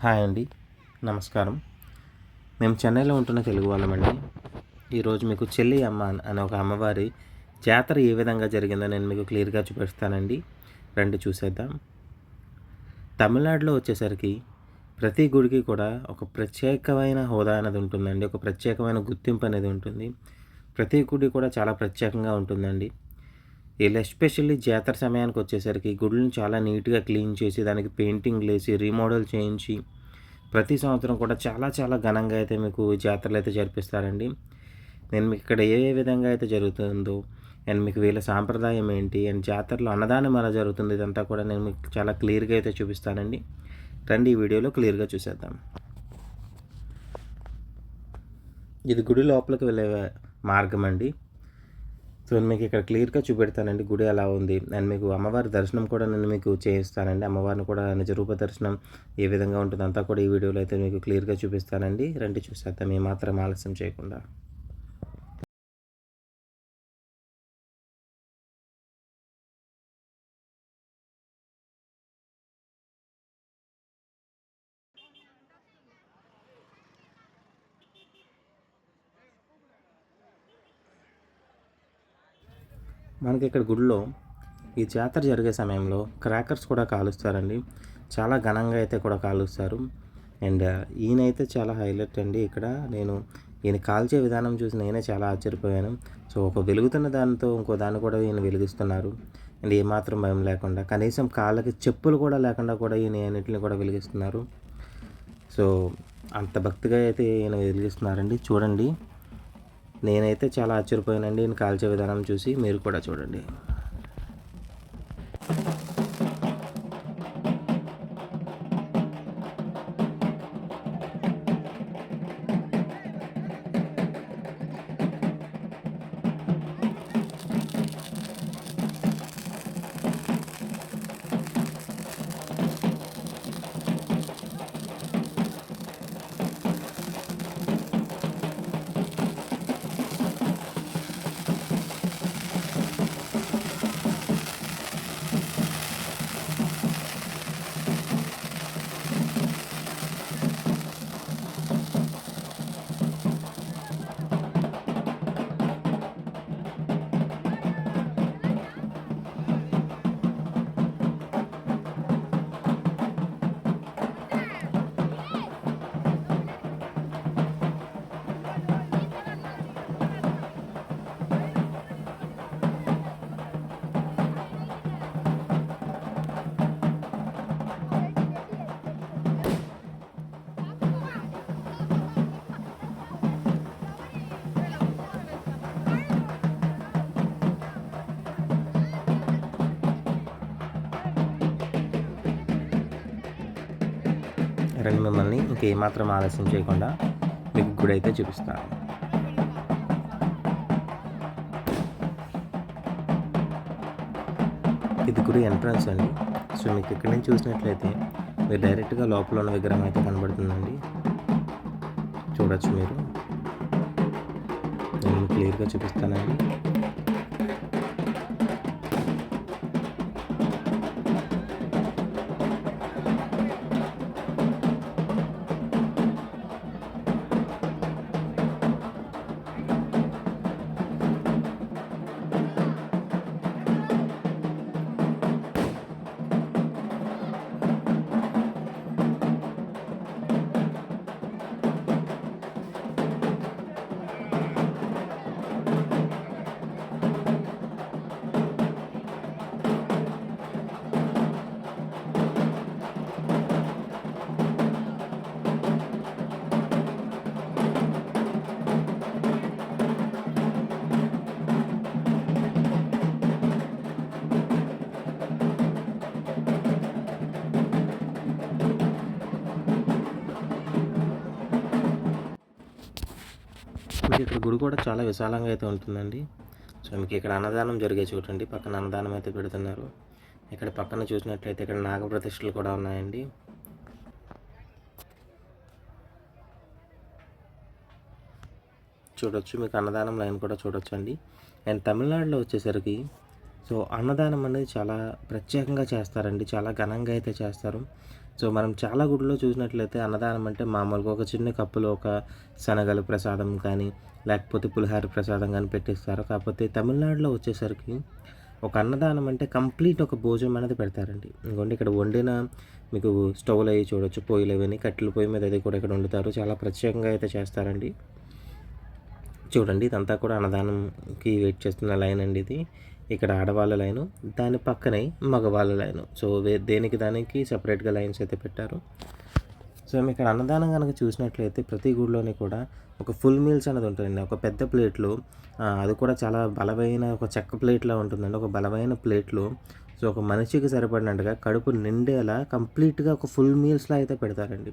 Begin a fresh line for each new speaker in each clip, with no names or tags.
Hi అండి, నమస్కారం. మేము చెన్నైలో ఉంటున్న తెలుగు వాళ్ళమండి. ఈరోజు మీకు చెల్లి అమ్మ అనే ఒక అమ్మవారి జాతర ఏ విధంగా జరిగిందో నేను మీకు క్లియర్గా చూపిస్తానండి. రండి చూసేద్దాం. తమిళనాడులో వచ్చేసరికి ప్రతి గుడికి కూడా ఒక ప్రత్యేకమైన హోదా అనేది ఉంటుందండి. ఒక ప్రత్యేకమైన గుర్తింపు అనేది ఉంటుంది. ప్రతి గుడి కూడా చాలా ప్రత్యేకంగా ఉంటుందండి. వీళ్ళు ఎస్పెషల్లీ జాతర సమయానికి వచ్చేసరికి గుడులను చాలా నీట్గా క్లీన్ చేసి దానికి పెయింటింగ్లు వేసి రీమోడల్ చేయించి ప్రతి సంవత్సరం కూడా చాలా చాలా ఘనంగా అయితే మీకు జాతరలు అయితే జరిపిస్తారండి. నేను మీకు ఇక్కడ ఏ ఏ విధంగా అయితే జరుగుతుందో అండ్ మీకు వీళ్ళ సాంప్రదాయం ఏంటి అండ్ జాతరలో అన్నదానం ఎలా జరుగుతుంది ఇదంతా కూడా నేను మీకు చాలా క్లియర్గా అయితే చూపిస్తానండి. రండి ఈ వీడియోలో క్లియర్గా చూసేద్దాం. ఇది గుడి లోపలికి వెళ్ళే మార్గం అండి. సో నేను మీకు ఇక్కడ క్లియర్గా చూపెడతానండి గుడి ఎలా ఉంది అండ్ మీకు అమ్మవారి దర్శనం కూడా నేను మీకు చేయిస్తానండి. అమ్మవారిని కూడా నిజరూప దర్శనం ఏ విధంగా ఉంటుంది అంతా కూడా ఈ వీడియోలో అయితే మీకు క్లియర్గా చూపిస్తానండి. రండి చూసేద్దాం ఏమాత్రం ఆలస్యం చేయకుండా. మనకి ఇక్కడ గుడిలో ఈ జాతర జరిగే సమయంలో క్రాకర్స్ కూడా కాలుస్తారండి. చాలా ఘనంగా అయితే కూడా కాలుస్తారు. అండ్ ఈయనైతే చాలా హైలైట్ అండి. ఇక్కడ నేను ఈయన కాల్చే విధానం చూసి నేనే చాలా ఆశ్చర్యపోయాను. సో ఒక వెలుగుతున్న దానితో ఇంకో దాన్ని కూడా ఈయన వెలిగిస్తున్నారు. అండ్ ఏమాత్రం భయం లేకుండా కనీసం కాళ్ళకి చెప్పులు కూడా లేకుండా కూడా ఈయన అన్నింటిని కూడా వెలిగిస్తున్నారు. సో అంత భక్తిగా అయితే ఈయన వెలిగిస్తున్నారండి. చూడండి, నేనైతే చాలా ఆశ్చర్యపోయానండి ఈయన కాల్చే విధానం చూసి. మీరు కూడా చూడండి. రండి మిమ్మల్ని ఇంకేమాత్రం ఆలస్యం చేయకుండా మీకు గుడి అయితే చూపిస్తాను. ఇది గుడి ఎంట్రన్స్ అండి. సో మీకు ఇక్కడి నుంచి చూసినట్లయితే మీరు డైరెక్ట్గా లోపల ఉన్న విగ్రహం అయితే కనబడుతుందండి. చూడొచ్చు మీరు. నేను క్లియర్గా చూపిస్తానండి. మీకు ఇక్కడ గుడి కూడా చాలా విశాలంగా అయితే ఉంటుందండి. సో మీకు ఇక్కడ అన్నదానం జరిగే చూడండి, పక్కన అన్నదానం అయితే పెడుతున్నారు. ఇక్కడ పక్కన చూసినట్లయితే ఇక్కడ నాగప్రతిష్ఠలు కూడా ఉన్నాయండి. చూడొచ్చు, మీకు అన్నదానం లైన్ కూడా చూడొచ్చు అండి. అండ్ తమిళనాడులో వచ్చేసరికి సో అన్నదానం అనేది చాలా ప్రత్యేకంగా చేస్తారండి. చాలా ఘనంగా అయితే చేస్తారు. సో మనం చాలా గుడిలో చూసినట్లయితే అన్నదానం అంటే మామూలుగా ఒక చిన్న కప్పులో ఒక శనగలు ప్రసాదం కానీ లేకపోతే పులిహార ప్రసాదం కానీ పెట్టిస్తారు. కాకపోతే తమిళనాడులో వచ్చేసరికి ఒక అన్నదానం అంటే కంప్లీట్ ఒక భోజనం అనేది పెడతారండి. ఇంకోండి ఇక్కడ వండిన మీకు స్టవ్‌లు అవి చూడొచ్చు. పొయ్యిలు అవన్నీ కట్టెల పొయ్యి మీద అది కూడా ఇక్కడ వండుతారు. చాలా ప్రత్యేకంగా అయితే చేస్తారండి. చూడండి ఇదంతా కూడా అన్నదానంకి వెయిట్ చేస్తున్న లైన్ అండి ఇది. ఇక్కడ ఆడవాళ్ళ లైను, దాని పక్కనే మగవాళ్ళ లైను. సో దేనికి దానికి సెపరేట్‌గా లైన్స్ అయితే పెట్టారు. సో మీకు ఇక్కడ అన్నదానం కనుక చూసినట్లయితే ప్రతి గుడిలోని కూడా ఒక ఫుల్ మీల్స్ అనేది ఉంటుందండి. ఒక పెద్ద ప్లేట్‌లో అది కూడా చాలా బలమైన ఒక చెక్క ప్లేట్‌లా ఉంటుందండి. ఒక బలమైన ప్లేట్‌లో సో ఒక మనిషికి సరిపడినట్టుగా కడుపు నిండేలా కంప్లీట్‌గా ఒక ఫుల్ మీల్స్‌లా అయితే పెడతారండి.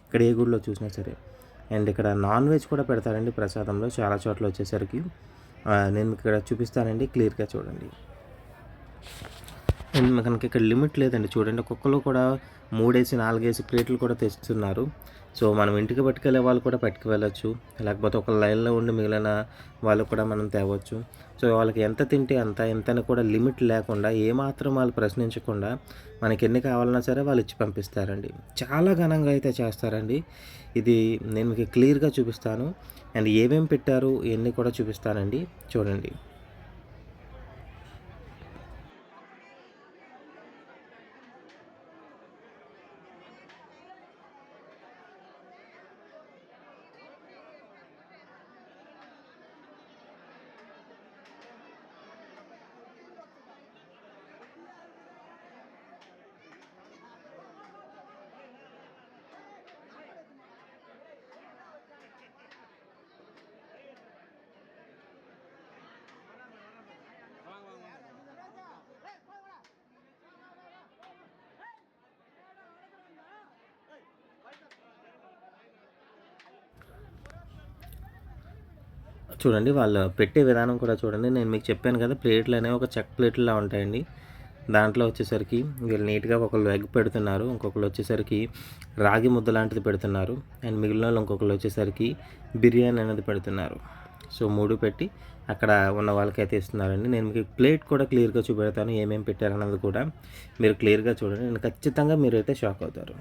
ఇక్కడ ఏ గుడిలో చూసినా సరే. అండ్ ఇక్కడ నాన్ వెజ్ కూడా పెడతారండి ప్రసాదంలో చాలా చోట్ల వచ్చేసరికి. నేను మీకు ఇక్కడ చూపిస్తానండి క్లియర్‌గా చూడండి. అండ్ మనకి ఇక్కడ లిమిట్ లేదండి. చూడండి ఒక్కొక్కళ్ళు కూడా 3 4 ప్లేట్లు కూడా తెస్తున్నారు. సో మనం ఇంటికి పట్టుకెళ్ళే వాళ్ళు కూడా పట్టుకువెళ్ళొచ్చు. లేకపోతే ఒక లైన్‌లో ఉండి మిగిలిన వాళ్ళు కూడా మనం తేవచ్చు. సో వాళ్ళకి ఎంత తింటే అంత, ఎంతని కూడా లిమిట్ లేకుండా ఏమాత్రం వాళ్ళు ప్రశ్నించకుండా మనకి ఎన్ని కావాలన్నా సరే వాళ్ళు ఇచ్చి పంపిస్తారండి. చాలా ఘనంగా అయితే చేస్తారండి. ఇది నేను మీకు క్లియర్‌గా చూపిస్తాను. అండ్ ఏమేమి పెట్టారు ఇయన్నీ కూడా చూపిస్తానండి. చూడండి. చూడండి వాళ్ళు పెట్టే విధానం కూడా చూడండి. నేను మీకు చెప్పాను కదా! ప్లేట్లనేవి ఒక చెక్క ప్లేట్‌లా ఉంటాయండి. దాంట్లో వచ్చేసరికి వీళ్ళు నీట్‌గా ఒకళ్ళు ఎగ్ పెడుతున్నారు. ఇంకొకళ్ళు వచ్చేసరికి రాగి ముద్ద లాంటిది పెడుతున్నారు. అండ్ మిగిలినోళ్ళు ఇంకొకళ్ళు వచ్చేసరికి బిర్యానీ అనేది పెడుతున్నారు. సో 3 పెట్టి అక్కడ ఉన్న వాళ్ళకైతే ఇస్తున్నారండి. నేను మీకు ప్లేట్ కూడా క్లియర్‌గా చూపెడతాను. ఏమేమి పెట్టారన్నది కూడా మీరు క్లియర్‌గా చూడండి. నేను ఖచ్చితంగా మీరైతే షాక్ అవుతారు.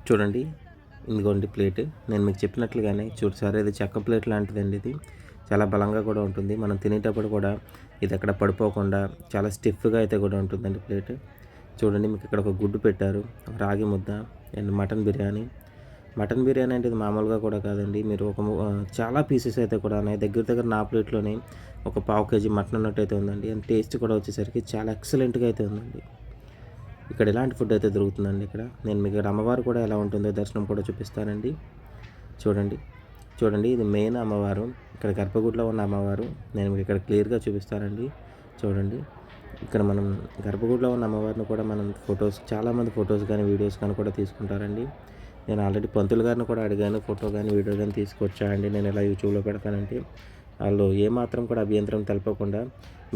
చూడండి. ఇదిగోండి ప్లేట్. నేను మీకు చెప్పినట్లుగానే చూసారా ఇది చెక్క ప్లేట్ లాంటిదండి ఇది. చాలా బలంగా కూడా ఉంటుంది. మనం తినేటప్పుడు కూడా ఇది ఎక్కడ పడిపోకుండా చాలా స్టిఫ్‌గా అయితే కూడా ఉంటుందండి ప్లేట్. చూడండి మీకు ఇక్కడ ఒక గుడ్డు పెట్టారు. రాగి ముద్ద and mutton biryani. Mutton biryani అంటే ఇది మామూలుగా కూడా కాదండి. మీరు చాలా పీసెస్ అయితే కూడా ఉన్నాయి. దగ్గర దగ్గర నా ప్లేట్‌లోనే ఒక పావు కేజీ మటన్ ఉన్నట్టయితే ఉందండి. అండ్ టేస్ట్ కూడా వచ్చేసరికి చాలా ఎక్సలెంట్‌గా అయితే ఉందండి. ఇక్కడ ఎలాంటి ఫుడ్ అయితే దొరుకుతుందండి ఇక్కడ. నేను మీకు ఇక్కడ అమ్మవారు కూడా ఎలా ఉంటుందో దర్శనం కూడా చూపిస్తానండి. చూడండి. చూడండి ఇది మెయిన్ అమ్మవారు. ఇక్కడ గర్భగుడిలో ఉన్న అమ్మవారు. నేను మీకు ఇక్కడ క్లియర్‌గా చూపిస్తానండి. చూడండి. ఇక్కడ మనం గర్భగుడిలో ఉన్న అమ్మవారిని కూడా మనం చాలామంది ఫోటోస్ కానీ, వీడియోస్ కానీ కూడా తీసుకుంటారండి. నేను ఆల్రెడీ పంతులు గారిని కూడా అడిగాను. ఫోటో కానీ, వీడియో కానీ తీసుకొచ్చా అండి. నేను ఇలా యూట్యూబ్‌లో పెడతానంటే వాళ్ళు ఏమాత్రం కూడా అభ్యంతరం తెలపకుండా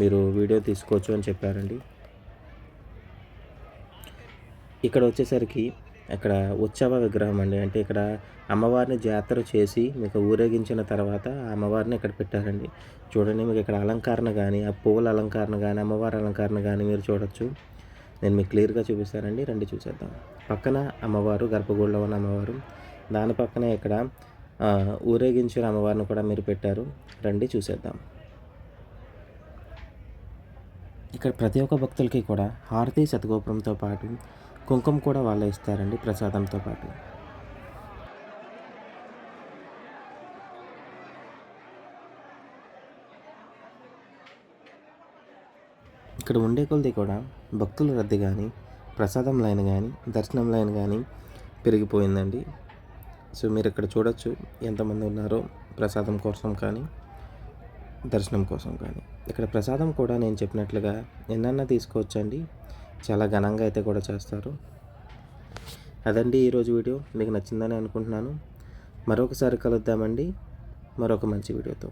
మీరు వీడియో తీసుకోవచ్చు అని చెప్పారండి. ఇక్కడ వచ్చేసరికి అక్కడ ఉత్సవ విగ్రహం అండి. అంటే ఇక్కడ అమ్మవారిని జాతర చేసి మీకు ఊరేగించిన తర్వాత ఆ అమ్మవారిని ఇక్కడ పెట్టారండి. చూడండి మీకు ఇక్కడ అలంకరణ కానీ, ఆ పువ్వుల అలంకరణ కానీ, అమ్మవారి అలంకరణ కానీ మీరు చూడొచ్చు. నేను మీకు క్లియర్‌గా చూపిస్తానండి. రండి చూసేద్దాం. పక్కన అమ్మవారు గర్భగుడిలో ఉన్న అమ్మవారు. దాని పక్కనే ఇక్కడ ఊరేగించిన అమ్మవారిని కూడా మీరు పెట్టారు. రండి చూసేద్దాం. ఇక్కడ ప్రతి ఒక్క భక్తులకి కూడా హారతి శతగోపురంతో పాటు కుంకుమ కూడా వాళ్ళే ఇస్తారండి ప్రసాదంతో పాటు. ఇక్కడ ఉండే కొలది కూడా భక్తుల రద్దీ కానీ, ప్రసాదం లైన్ కానీ, దర్శనం లైన్ కానీ పెరిగిపోయిందండి. సో మీరు ఇక్కడ చూడొచ్చు ఎంతమంది ఉన్నారో ప్రసాదం కోసం కానీ, దర్శనం కోసం కానీ. ఇక్కడ ప్రసాదం కూడా నేను చెప్పినట్లుగా ఎన్నన్నా తీసుకోవచ్చండి. చాలా ఘనంగా అయితే కూడా చేస్తారు. అదండి ఈరోజు వీడియో. మీకు నచ్చిందని అనుకుంటున్నాను. మరొకసారి కలుద్దామండి మరొక మంచి వీడియోతో.